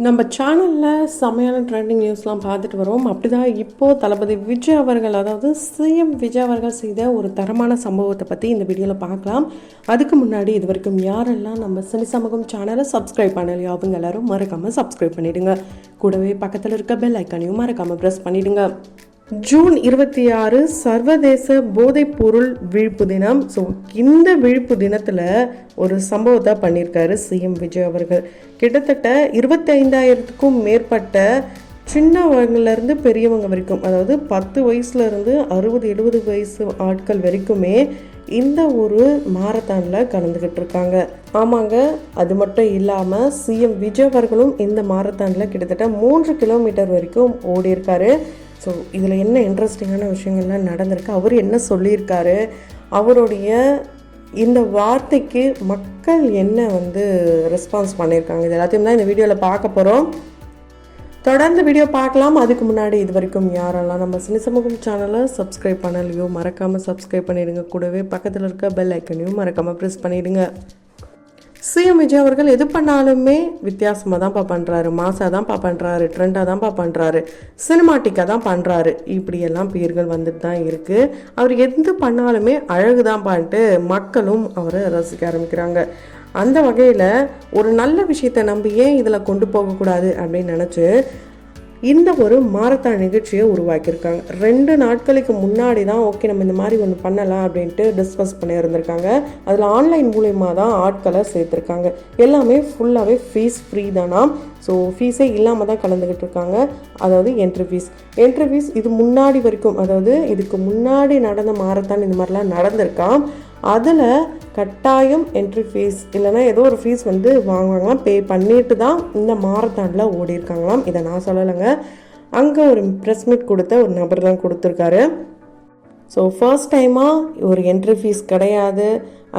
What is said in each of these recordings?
நம்ம சேனலில் செமையான ட்ரெண்டிங் நியூஸ்லாம் பார்த்துட்டு வரோம். அப்படிதான் இப்போது தளபதி விஜய் அவர்கள், அதாவது சிஎம் விஜய் அவர்கள் செய்த ஒரு தரமான சம்பவத்தை பற்றி இந்த வீடியோவில் பார்க்கலாம். அதுக்கு முன்னாடி இது வரைக்கும் யாரெல்லாம் நம்ம சினி சமூகம் சேனலை சப்ஸ்கிரைப் பண்ணலையோ அவங்க எல்லாரும் மறக்காமல் சப்ஸ்கிரைப் பண்ணிவிடுங்க. கூடவே பக்கத்தில் இருக்க பெல் ஐக்கானையும் மறக்காமல் ப்ரெஸ் பண்ணிவிடுங்க. ஜூன் 26 சர்வதேச போதைப்பொருள் விழிப்பு தினம். ஸோ இந்த விழிப்பு தினத்தில் ஒரு சம்பவத்தை பண்ணியிருக்காரு சிஎம் விஜய் அவர்கள். கிட்டத்தட்ட 25,000க்கும் மேற்பட்ட சின்னவங்கலேருந்து பெரியவங்க வரைக்கும், அதாவது 10 வயசுலேருந்து 60-70 வயசு ஆட்கள் வரைக்குமே இந்த ஒரு மாரத்தானில் கலந்துக்கிட்டு இருக்காங்க. ஆமாங்க, அது மட்டும் இல்லாமல் சிஎம் விஜய் அவர்களும் இந்த மாரத்தானில் கிட்டத்தட்ட 3 கிலோமீட்டர் வரைக்கும் ஓடி இருக்காரு. ஸோ இதில் என்ன இன்ட்ரெஸ்டிங்கான விஷயங்கள்லாம் நடந்திருக்கு, அவர் என்ன சொல்லியிருக்காரு, அவருடைய இந்த வார்த்தைக்கு மக்கள் என்ன ரெஸ்பான்ஸ் பண்ணியிருக்காங்க, இது எல்லாத்தையும் தான் இந்த வீடியோவில் பார்க்க போகிறோம். தொடர்ந்து வீடியோ பார்க்கலாம். அதுக்கு முன்னாடி இது வரைக்கும் யாரெல்லாம் நம்ம சினி சமூகம் சேனலை சப்ஸ்கிரைப் பண்ணலையோ மறக்காமல் சப்ஸ்கிரைப் பண்ணிவிடுங்க. கூடவே பக்கத்தில் இருக்க பெல் ஐக்கனையும் மறக்காமல் ப்ரெஸ் பண்ணிவிடுங்க. சிஎம் விஜய் அவர்கள் எது பண்ணாலுமே வித்தியாசமாக தான்ப்பா பண்ணுறாரு, மாசாக தான்ப்பா பண்ணுறாரு, ட்ரெண்டாக தான்ப்பா பண்ணுறாரு, சினிமாட்டிக்காக தான் பண்ணுறாரு, இப்படியெல்லாம் பேர்கள் வந்துட்டு தான் இருக்குது. அவர் எது பண்ணாலுமே அழகு தான்ப்பான்ட்டு மக்களும் அவரை ரசிக்க ஆரம்பிக்கிறாங்க. அந்த வகையில் ஒரு நல்ல விஷயத்தை நம்பி ஏன் இதில் கொண்டு போகக்கூடாது அப்படின்னு நினச்சி இந்த ஒரு மாரத்தான் நிகழ்ச்சியை உருவாக்கியிருக்காங்க. 2 நாட்களுக்கு முன்னாடி தான் ஓகே நம்ம இந்த மாதிரி ஒன்று பண்ணலாம் அப்படின்ட்டு டிஸ்கஸ் பண்ணி இருந்திருக்காங்க. அதில் ஆன்லைன் மூலயமா தான் ஆட்களை சேர்த்துருக்காங்க. எல்லாமே ஃபுல்லாகவே ஃபீஸ் ஃப்ரீ தானா. ஸோ ஃபீஸே இல்லாமல் தான் கலந்துக்கிட்டு இருக்காங்க. அதாவது என்ட்ரி ஃபீஸ் இது முன்னாடி வரைக்கும், அதாவது இதுக்கு முன்னாடி நடந்த மாரத்தான் இந்த மாதிரிலாம் நடந்திருக்கான். அதில் கட்டாயம் என்ட்ரி ஃபீஸ் இல்லைனா ஏதோ ஒரு ஃபீஸ் வாங்குவாங்களாம், பே பண்ணிட்டு தான் இந்த மாரத்தானில் ஓடி இருக்காங்களாம். இதை நான் சொல்லலைங்க, அங்கே ஒரு ப்ரெஸ் மீட் கொடுத்த ஒரு நபர் தான் கொடுத்துருக்காரு. ஸோ ஃபர்ஸ்ட் டைமாக ஒரு என்ட்ரி ஃபீஸ் கிடையாது.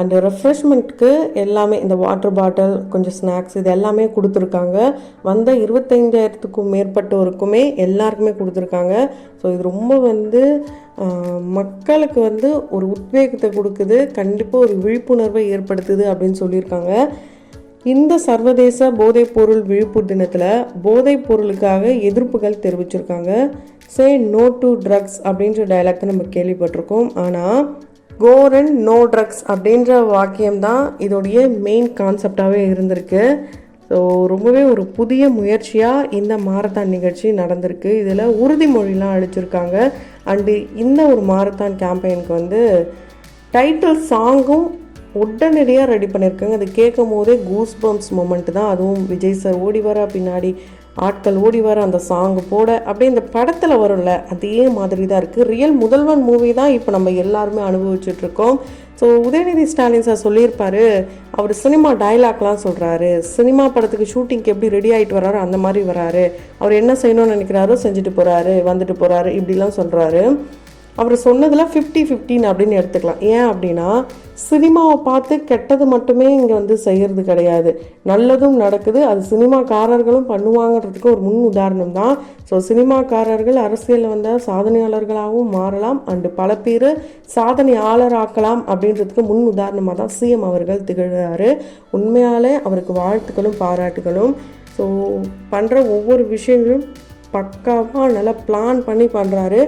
அண்டு ரெஃப்ரெஷ்மெண்ட்க்கு எல்லாமே இந்த வாட்டர் பாட்டில், கொஞ்சம் ஸ்நாக்ஸ், இது எல்லாமே கொடுத்துருக்காங்க. வந்த 25,000க்கும் மேற்பட்டோருக்குமே எல்லாருக்குமே கொடுத்துருக்காங்க. ஸோ இது ரொம்ப மக்களுக்கு ஒரு உத்வேகத்தை கொடுக்குது, கண்டிப்பாக ஒரு விழிப்புணர்வை ஏற்படுத்துது அப்படின்னு சொல்லியிருக்காங்க. இந்த சர்வதேச போதைப்பொருள் விழிப்பு தினத்தில் போதைப் பொருளுக்காக எதிர்ப்புகள் தெரிவிச்சிருக்காங்க. சே நோ டு ட்ரக்ஸ் அப்படின்ற டைலாக் நம்ம கேள்விப்பட்டிருக்கோம். ஆனால் கோ அண்ட் நோ ட்ரக்ஸ் அப்படின்ற வாக்கியம்தான் இதோடைய மெயின் கான்செப்டாகவே இருந்திருக்கு. ஸோ ரொம்பவே ஒரு புதிய முயற்சியாக இந்த மாரத்தான் நிகழ்ச்சி நடந்திருக்கு. இதில் உறுதிமொழிலாம் அளிச்சிருக்காங்க. அண்டு இந்த ஒரு மாரத்தான் கேம்பெயினுக்கு டைட்டில் சாங்கும் உடனடியாக ரெடி பண்ணியிருக்காங்க. அது கேட்கும் போதே கூஸ் பம்ப்ஸ் மொமெண்ட் தான். அதுவும் விஜய் சார் ஓடி வர, பின்னாடி ஆட்கள் ஓடி வர, அந்த சாங்கு போட அப்படியே இந்த படத்தில் வரும்ல அதே மாதிரி தான் இருக்குது. ரியல் முதல்வன் மூவி தான் இப்போ நம்ம எல்லாருமே அனுபவிச்சுட்ருக்கோம். ஸோ உதயநிதி ஸ்டாலின் சார் சொல்லியிருப்பார், அவர் சினிமா டைலாக்லாம் சொல்கிறாரு, சினிமா படத்துக்கு ஷூட்டிங்க்கு எப்படி ரெடி ஆகிட்டு வர்றாரோ அந்த மாதிரி வராரு, அவர் என்ன செய்யணும்னு நினைக்கிறாரோ செஞ்சுட்டு போகிறாரு, வந்துட்டு போகிறாரு, இப்படிலாம் சொல்கிறாரு. அவர் சொன்னதில் 50-50 அப்படின்னு எடுத்துக்கலாம். ஏன் அப்படின்னா சினிமாவை பார்த்து கெட்டது மட்டுமே இங்கே செய்கிறது கிடையாது, நல்லதும் நடக்குது. அது சினிமாக்காரர்களும் பண்ணுவாங்கிறதுக்கு ஒரு முன் உதாரணம் தான். ஸோ சினிமாக்காரர்கள் அரசியலில் வந்தால் சாதனையாளர்களாகவும் மாறலாம், அண்டு பல பேர் சாதனையாளராக்கலாம் அப்படின்றதுக்கு முன் உதாரணமாக தான் சிஎம் அவர்கள் திகழ்கிறாரு. உண்மையாலே அவருக்கு வாழ்த்துக்களும் பாராட்டுகளும். ஸோ பண்ணுற ஒவ்வொரு விஷயங்களும் பக்காவாக நல்லா பிளான் பண்ணி பண்ணுறாரு.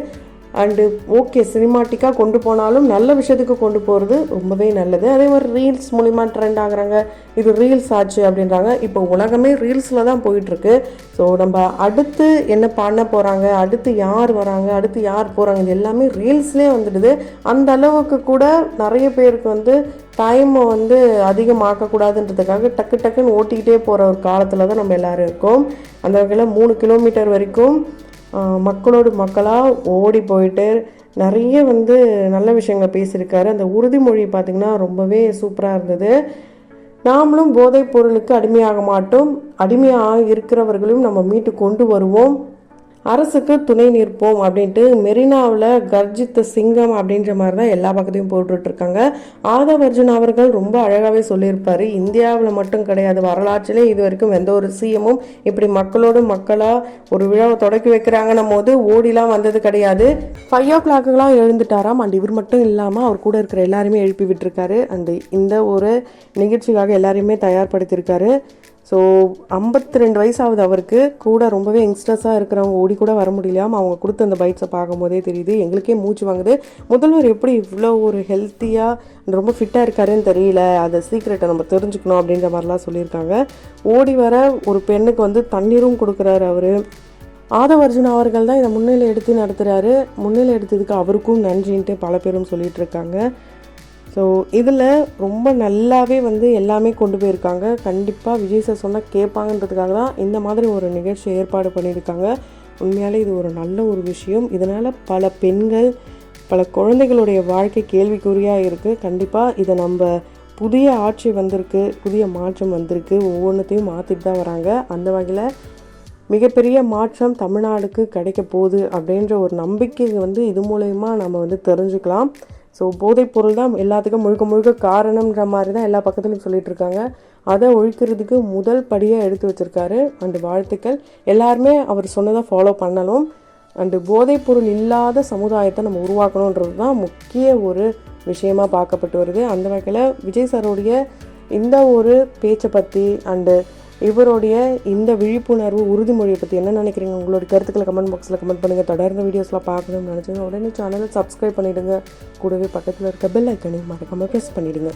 அண்டு ஓகே சினிமாட்டிக்காக கொண்டு போனாலும் நல்ல விஷயத்துக்கு கொண்டு போகிறது ரொம்பவே நல்லது. அதே மாதிரி ரீல்ஸ் மூலிமா ட்ரெண்ட் ஆகுறாங்க, இது ரீல்ஸ் ஆச்சு அப்படின்றாங்க. இப்போ உலகமே ரீல்ஸில் தான் போயிட்டுருக்கு. ஸோ நம்ம அடுத்து என்ன பண்ண போகிறாங்க, அடுத்து யார் வராங்க, அடுத்து யார் போகிறாங்க, இது எல்லாமே ரீல்ஸ்லேயே வந்துடுது. அந்த அளவுக்கு கூட நிறைய பேருக்கு டைமை அதிகமாக்கக்கூடாதுன்றதுக்காக டக்குன்னு ஓட்டிக்கிட்டே போகிற ஒரு காலத்தில் தான் நம்ம எல்லோரும் இருக்கோம். அந்த வகையில் 3 கிலோமீட்டர் வரைக்கும் மக்களோடு மக்களாக ஓடி போயிட்டு நிறைய நல்ல விஷயங்களை பேசியிருக்காரு. அந்த உறுதிமொழி பார்த்திங்கன்னா ரொம்பவே சூப்பராக இருந்தது. நாமளும் போதைப் பொருளுக்கு அடிமையாக மாட்டோம், அடிமையாக இருக்கிறவர்களையும் நம்ம மீட்டு கொண்டு வருவோம், அரசுக்கு துணை நிற்போம் அப்படின்ட்டு மெரினாவில் கர்ஜித்த சிங்கம் அப்படின்ற மாதிரி தான் எல்லா பக்கத்தையும் போட்டுட்ருக்காங்க. ஆதவ் அர்ஜுன் அவர்கள் ரொம்ப அழகாகவே சொல்லியிருப்பார், இந்தியாவில் மட்டும் கிடையாது, வரலாற்றிலே இது வரைக்கும் எந்த ஒரு சிஎம்மும் இப்படி மக்களோடு மக்களாக ஒரு விழாவை தொடக்கி வைக்கிறாங்கன்னும் போது ஓடிலாம் வந்தது கிடையாது. 5 o'clock எழுந்துட்டாராம். அண்ட் இவர் மட்டும் இல்லாமல் அவர் கூட இருக்கிற எல்லாருமே எழுப்பி விட்டுருக்காரு. அண்டு இந்த ஒரு நிகழ்ச்சிக்காக எல்லாரையுமே தயார்படுத்தியிருக்காரு. ஸோ 52 வயசாகுது அவருக்கு. கூட ரொம்பவே யங்ஸ்டர்ஸாக இருக்கிறவங்க ஓடி கூட வர முடியலையாம். அவங்க கொடுத்த அந்த பைட்ஸை பார்க்கும்போதே தெரியுது. எங்களுக்கே மூச்சு வாங்குது. முதல்வர் எப்படி இவ்வளோ ஒரு ஹெல்த்தியாக ரொம்ப ஃபிட்டாக இருக்காருன்னு தெரியல, அதை சீக்ரெட்டை நம்ம தெரிஞ்சுக்கணும் அப்படின்ற மாதிரிலாம் சொல்லியிருக்காங்க. ஓடி வர ஒரு பெண்ணுக்கு வந்து தண்ணீரும் கொடுக்குறாரு அவர். ஆதவ் அர்ஜுனா அவர்கள் தான் இதை முன்னிலை எடுத்து நடத்துகிறாரு. முன்னிலை எடுத்ததுக்கு அவருக்கும் நன்றின்ட்டு பல பேரும் சொல்லிகிட்டு இருக்காங்க. ஸோ இதில் ரொம்ப நல்லாவே வந்து எல்லாமே கொண்டு போயிருக்காங்க. கண்டிப்பாக விஜய் சார் சொன்னால் கேட்பாங்கன்றதுக்காக தான் இந்த மாதிரி ஒரு நிகழ்ச்சி ஏற்பாடு பண்ணியிருக்காங்க. உண்மையாலே இது ஒரு நல்ல ஒரு விஷயம். இதனால் பல பெண்கள், பல குழந்தைகளுடைய வாழ்க்கை கேள்விக்குறியாக இருக்குது. கண்டிப்பாக இதை நம்ம புதிய ஆட்சி வந்திருக்கு, புதிய மாற்றம் வந்திருக்கு, ஒவ்வொன்றத்தையும் மாற்றிட்டு தான் வராங்க. அந்த வகையில் மிகப்பெரிய மாற்றம் தமிழ்நாடுக்கு கிடைக்க போகுது அப்படின்ற ஒரு நம்பிக்கை வந்து இது மூலயமா நம்ம வந்து தெரிஞ்சுக்கலாம். ஸோ போதைப்பொருள் தான் எல்லாத்துக்கும் முழுக்க முழுக்க காரணம்ன்ற மாதிரி தான் எல்லா பக்கத்துலையும் சொல்லிட்டு இருக்காங்க. அதை ஒழிக்கிறதுக்கு முதல் படியாக எடுத்து வச்சுருக்காரு. அண்டு வாழ்த்துக்கள். எல்லாருமே அவர் சொன்னதை ஃபாலோ பண்ணணும். அண்டு போதைப்பொருள் இல்லாத சமுதாயத்தை நம்ம உருவாக்கணுன்றது தான் முக்கிய ஒரு விஷயமாக பார்க்கப்பட்டு வருது. அந்த வகையில் விஜய் சாரோடைய இந்த ஒரு பேச்சை பற்றி அண்டு இவருடைய இந்த விழிப்புணர்வு உறுதிமொழியை பற்றி என்ன நினைக்கிறீங்க? உங்களோட கருத்துக்களை கமெண்ட் பாக்ஸில் கமெண்ட் பண்ணுங்கள். தொடர்ந்து வீடியோஸ்லாம் பார்க்கணும்னு நினச்சிங்க உடனே சேனலை சப்ஸ்கிரைப் பண்ணிவிடுங்க. கூடவே பக்கத்தில் இருக்க பெல் ஐக்கனையும் மறக்காமல் ப்ரெஸ் பண்ணிவிடுங்க.